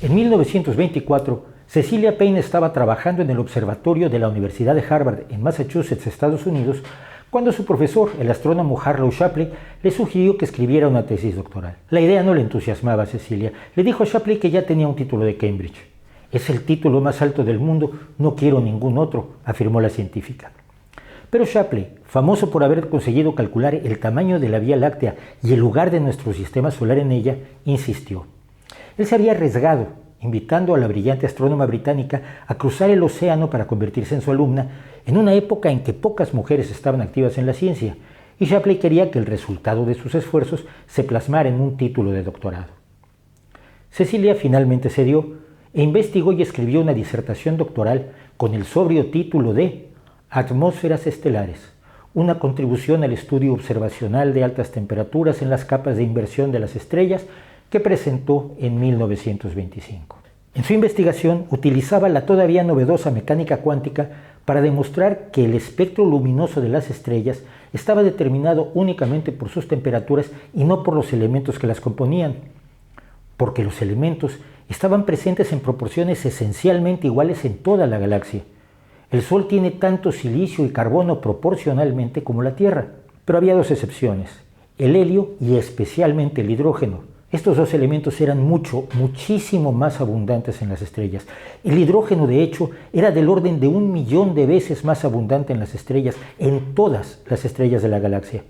En 1924, Cecilia Payne estaba trabajando en el observatorio de la Universidad de Harvard en Massachusetts, Estados Unidos, cuando su profesor, el astrónomo Harlow Shapley, le sugirió que escribiera una tesis doctoral. La idea no le entusiasmaba a Cecilia. Le dijo a Shapley que ya tenía un título de Cambridge. «Es el título más alto del mundo, no quiero ningún otro», afirmó la científica. Pero Shapley, famoso por haber conseguido calcular el tamaño de la Vía Láctea y el lugar de nuestro sistema solar en ella, insistió. Él se había arriesgado, invitando a la brillante astrónoma británica a cruzar el océano para convertirse en su alumna en una época en que pocas mujeres estaban activas en la ciencia, y Shapley quería que el resultado de sus esfuerzos se plasmara en un título de doctorado. Cecilia finalmente cedió e investigó y escribió una disertación doctoral con el sobrio título de Atmósferas estelares, una contribución al estudio observacional de altas temperaturas en las capas de inversión de las estrellas, que presentó en 1925. En su investigación utilizaba la todavía novedosa mecánica cuántica para demostrar que el espectro luminoso de las estrellas estaba determinado únicamente por sus temperaturas y no por los elementos que las componían, porque los elementos estaban presentes en proporciones esencialmente iguales en toda la galaxia. El Sol tiene tanto silicio y carbono proporcionalmente como la Tierra, pero había dos excepciones, el helio y especialmente el hidrógeno. Estos dos elementos eran muchísimo más abundantes en las estrellas. El hidrógeno, de hecho, era del orden de 1.000.000 de veces más abundante en las estrellas, en todas las estrellas de la galaxia.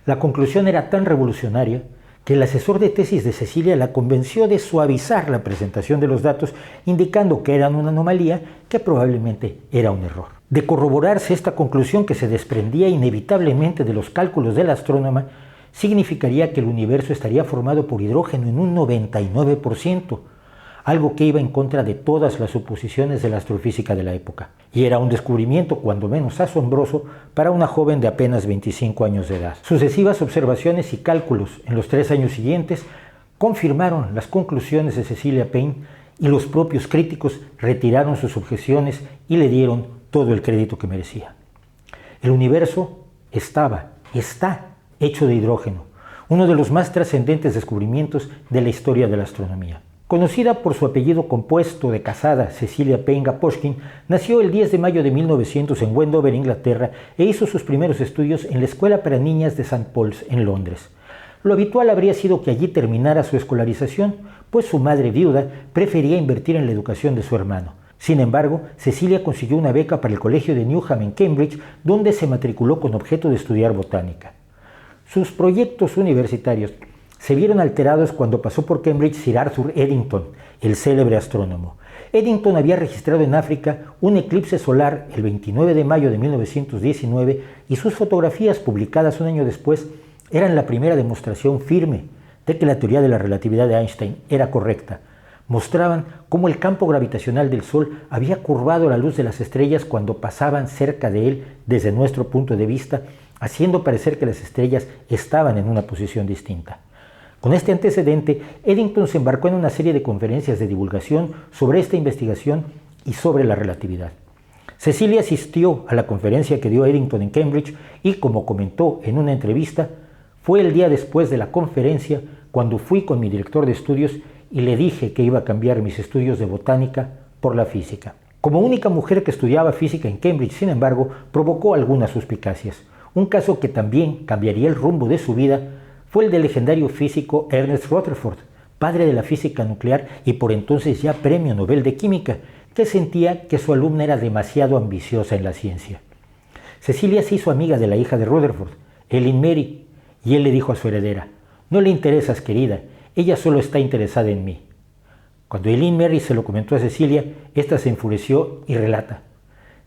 La conclusión era tan revolucionaria que el asesor de tesis de Cecilia la convenció de suavizar la presentación de los datos, indicando que eran una anomalía, que probablemente era un error. De corroborarse esta conclusión, que se desprendía inevitablemente de los cálculos de la astrónoma, significaría que el universo estaría formado por hidrógeno en un 99%, algo que iba en contra de todas las suposiciones de la astrofísica de la época. Y era un descubrimiento cuando menos asombroso para una joven de apenas 25 años de edad. Sucesivas observaciones y cálculos en los 3 años siguientes confirmaron las conclusiones de Cecilia Payne, y los propios críticos retiraron sus objeciones y le dieron todo el crédito que merecía. El universo está hecho de hidrógeno, uno de los más trascendentes descubrimientos de la historia de la astronomía. Conocida por su apellido compuesto de casada, Cecilia Payne Gaposchkin, nació el 10 de mayo de 1900 en Wendover, Inglaterra, e hizo sus primeros estudios en la Escuela para Niñas de St. Paul's, en Londres. Lo habitual habría sido que allí terminara su escolarización, pues su madre viuda prefería invertir en la educación de su hermano. Sin embargo, Cecilia consiguió una beca para el Colegio de Newham en Cambridge, donde se matriculó con objeto de estudiar botánica. Sus proyectos universitarios se vieron alterados cuando pasó por Cambridge Sir Arthur Eddington, el célebre astrónomo. Eddington había registrado en África un eclipse solar el 29 de mayo de 1919 y sus fotografías, publicadas un año después, eran la primera demostración firme de que la teoría de la relatividad de Einstein era correcta. Mostraban cómo el campo gravitacional del Sol había curvado la luz de las estrellas cuando pasaban cerca de él desde nuestro punto de vista, haciendo parecer que las estrellas estaban en una posición distinta. Con este antecedente, Eddington se embarcó en una serie de conferencias de divulgación sobre esta investigación y sobre la relatividad. Cecilia asistió a la conferencia que dio Eddington en Cambridge y, como comentó en una entrevista, fue el día después de la conferencia cuando fui con mi director de estudios y le dije que iba a cambiar mis estudios de botánica por la física. Como única mujer que estudiaba física en Cambridge, sin embargo, provocó algunas suspicacias. Un caso que también cambiaría el rumbo de su vida fue el del legendario físico Ernest Rutherford, padre de la física nuclear y por entonces ya premio Nobel de Química, que sentía que su alumna era demasiado ambiciosa en la ciencia. Cecilia se hizo amiga de la hija de Rutherford, Ellen Mary, y él le dijo a su heredera: «No le interesas, querida, ella solo está interesada en mí». Cuando Ellen Mary se lo comentó a Cecilia, ésta se enfureció y relata: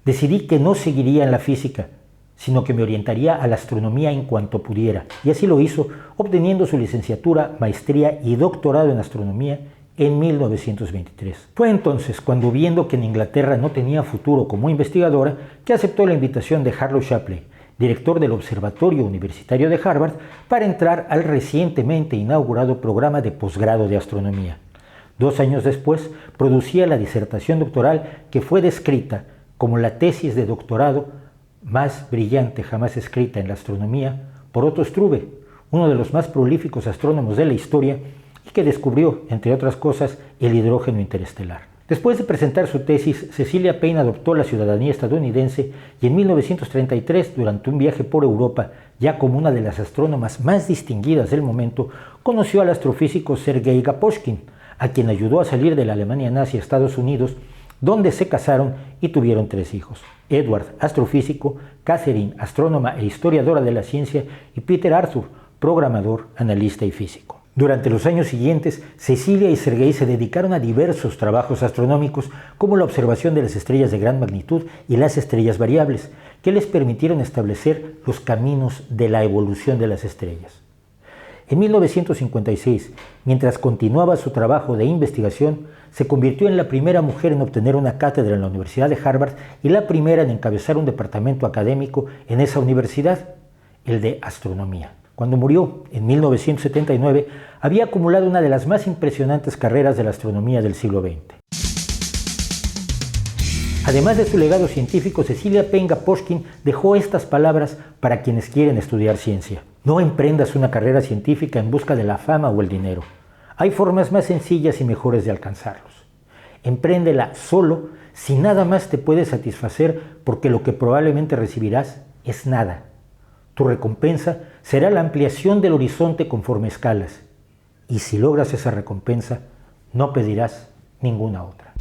«Decidí que no seguiría en la física, sino que me orientaría a la astronomía en cuanto pudiera», y así lo hizo, obteniendo su licenciatura, maestría y doctorado en astronomía en 1923. Fue entonces cuando, viendo que en Inglaterra no tenía futuro como investigadora, que aceptó la invitación de Harlow Shapley, director del Observatorio Universitario de Harvard, para entrar al recientemente inaugurado programa de posgrado de astronomía. 2 años después, producía la disertación doctoral que fue descrita como la tesis de doctorado más brillante jamás escrita en la astronomía por Otto Struve, uno de los más prolíficos astrónomos de la historia, y que descubrió, entre otras cosas, el hidrógeno interestelar. Después de presentar su tesis, Cecilia Payne adoptó la ciudadanía estadounidense y en 1933, durante un viaje por Europa, ya como una de las astrónomas más distinguidas del momento, conoció al astrofísico Sergei Gaposchkin, a quien ayudó a salir de la Alemania nazi a Estados Unidos, donde se casaron y tuvieron 3 hijos: Edward, astrofísico; Catherine, astrónoma e historiadora de la ciencia; y Peter Arthur, programador, analista y físico. Durante los años siguientes, Cecilia y Sergei se dedicaron a diversos trabajos astronómicos, como la observación de las estrellas de gran magnitud y las estrellas variables, que les permitieron establecer los caminos de la evolución de las estrellas. En 1956, mientras continuaba su trabajo de investigación, se convirtió en la primera mujer en obtener una cátedra en la Universidad de Harvard y la primera en encabezar un departamento académico en esa universidad, el de astronomía. Cuando murió, en 1979, había acumulado una de las más impresionantes carreras de la astronomía del siglo XX. Además de su legado científico, Cecilia Payne Gaposchkin dejó estas palabras para quienes quieren estudiar ciencia: no emprendas una carrera científica en busca de la fama o el dinero. Hay formas más sencillas y mejores de alcanzarlos. Empréndela solo si nada más te puede satisfacer, porque lo que probablemente recibirás es nada. Tu recompensa será la ampliación del horizonte conforme escalas. Y si logras esa recompensa, no pedirás ninguna otra.